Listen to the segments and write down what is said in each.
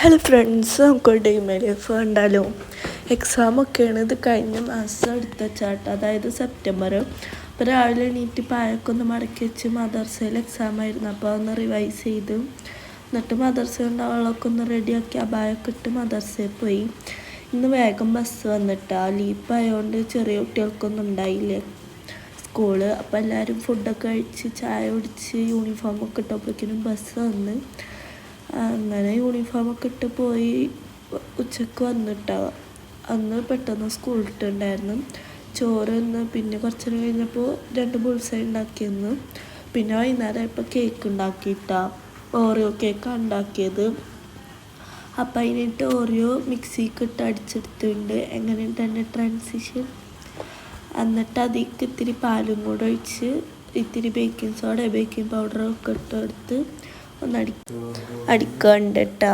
Hello friends, നമുക്ക് daily ഉണ്ടല്ലോ. എക്സാമൊക്കെയാണ്. ഇത് കഴിഞ്ഞ മാസം എടുത്ത ചാട്ടം, അതായത് സെപ്റ്റംബർ. അപ്പോൾ രാവിലെ എണീറ്റ് പായൊക്കെ ഒന്ന് മടക്കി വെച്ച് മദർസയിൽ എക്സാം ആയിരുന്നു. അപ്പോൾ അതൊന്ന് റിവൈസ് ചെയ്ത് എന്നിട്ട് മദർസയിൽ അവളൊക്കെ ഒന്ന് റെഡിയാക്കി അബായൊക്കെ ഇട്ട് മദർസയിൽ പോയി. ഇന്ന് വേഗം ബസ് വന്നിട്ടാ. ലീപ്പായതുകൊണ്ട് ചെറിയ കുട്ടികൾക്കൊന്നും ഉണ്ടായില്ലേ സ്കൂള്. അപ്പോൾ എല്ലാവരും ഫുഡൊക്കെ കഴിച്ച് ചായ കുടിച്ച് യൂണിഫോമൊക്കെ ഇട്ടപ്പോഴേക്കിനും ബസ് വന്ന്. അങ്ങനെ യൂണിഫോമൊക്കെ ഇട്ട് പോയി. ഉച്ചക്ക് വന്നിട്ടാണ്. അന്ന് പെട്ടെന്ന് സ്കൂളിട്ടുണ്ടായിരുന്നു. ചോറ് തിന്ന് പിന്നെ കുറച്ച് നേരം കഴിഞ്ഞപ്പോൾ 2 ബുൾസൈ ഉണ്ടാക്കിയെന്ന്. പിന്നെ വൈകുന്നേരം ഇപ്പോൾ കേക്ക് ഉണ്ടാക്കിയിട്ടാണ്. ഓറിയോ കേക്കാണ് ഉണ്ടാക്കിയത്. അപ്പം അതിനായിട്ട് ഓറിയോ മിക്സിക്ക് ഇട്ട് അടിച്ചെടുത്തിട്ടുണ്ട്. എങ്ങനെയുണ്ട് എൻ്റെ ട്രാൻസിഷൻ? എന്നിട്ട് അതിലേക്ക് ഇത്തിരി പാലും കൂടെ ഒഴിച്ച് ഇത്തിരി ബേക്കിംഗ് സോഡ ബേക്കിംഗ് പൗഡറൊക്കെ ഇട്ടെടുത്ത് ഒന്ന് അടിക്കുന്നുണ്ട് കേട്ടോ.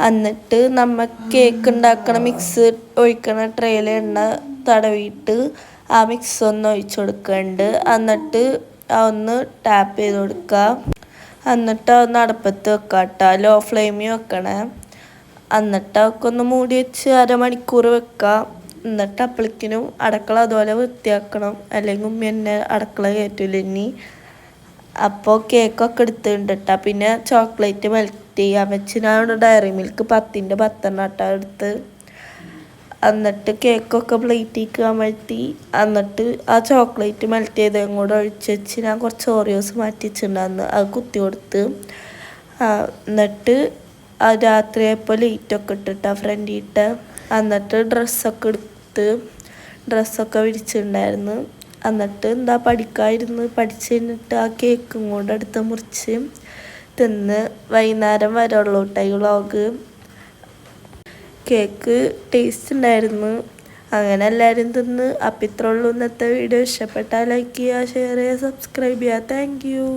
എന്നിട്ട് നമ്മൾ കേക്ക് ഉണ്ടാക്കണ മിക്സ് ഒഴിക്കണ ട്രേയിൽ എണ്ണ തടവിയിട്ട് ആ മിക്സ് ഒന്ന് ഒഴിച്ചു കൊടുക്കുന്നുണ്ട്. എന്നിട്ട് ഒന്ന് ടാപ്പ് ചെയ്ത് കൊടുക്കുക. എന്നിട്ട് ഒന്ന് അടുപ്പത്ത് വെക്കുക കേട്ടോ. ലോ ഫ്ലെയിമിൽ വെക്കണേ. എന്നിട്ട് അതൊക്കെ ഒന്ന് മൂടി വെച്ച് അരമണിക്കൂർ വെക്കുക. എന്നിട്ട് അപ്പോഴേക്കിനും അടുക്കള അതുപോലെ വൃത്തിയാക്കണം, അല്ലെങ്കിൽ ഉമ്മ എന്നെ അടുക്കള കയറ്റില്ല ഇനി. അപ്പോൾ കേക്കൊക്കെ എടുത്തിട്ടുണ്ട് കേട്ടോ. പിന്നെ ചോക്ലേറ്റ് മെൽറ്റ് ചെയ്യാൻ വെച്ച് ഞാൻ ഡയറി മിൽക്ക് 10ൻ്റെ 10 എടുത്ത്. എന്നിട്ട് കേക്കൊക്കെ പ്ലേറ്റിലേക്ക് അമഴ്ത്തി. എന്നിട്ട് ആ ചോക്ലേറ്റ് മെൽറ്റ് ചെയ്തതും കൂടെ ഒഴിച്ച് വെച്ച് ഞാൻ കുറച്ച് ഓറിയോസ് മാറ്റി വെച്ചിട്ടുണ്ടായിരുന്നു. അത് കുത്തി കൊടുത്ത്. എന്നിട്ട് രാത്രിയായപ്പോൾ ലൈറ്റൊക്കെ ഇട്ടിട്ടാ ഫ്രണ്ടിട്ട്. എന്നിട്ട് ഡ്രസ്സൊക്കെ വിരിച്ചിട്ടുണ്ടായിരുന്നു. എന്നിട്ട് എന്താ പഠിക്കാതിരുന്ന് പഠിച്ച് കഴിഞ്ഞിട്ട് ആ കേക്കും കൂടെ എടുത്ത് മുറിച്ച് തിന്ന് വൈകുന്നേരം വരെ ഉള്ളൂ കേട്ടോ ഈ വ്ളോഗ്. കേക്ക് ടേസ്റ്റ് ഉണ്ടായിരുന്നു. അങ്ങനെ എല്ലാവരും തിന്ന്. അപ്പം ഇത്രേ ഉള്ളൂ ഇന്നത്തെ വീഡിയോ. ഇഷ്ടപ്പെട്ടാൽ ലൈക്ക് ചെയ്യുക, ഷെയർ ചെയ്യുക, സബ്സ്ക്രൈബ് ചെയ്യുക. Thank you.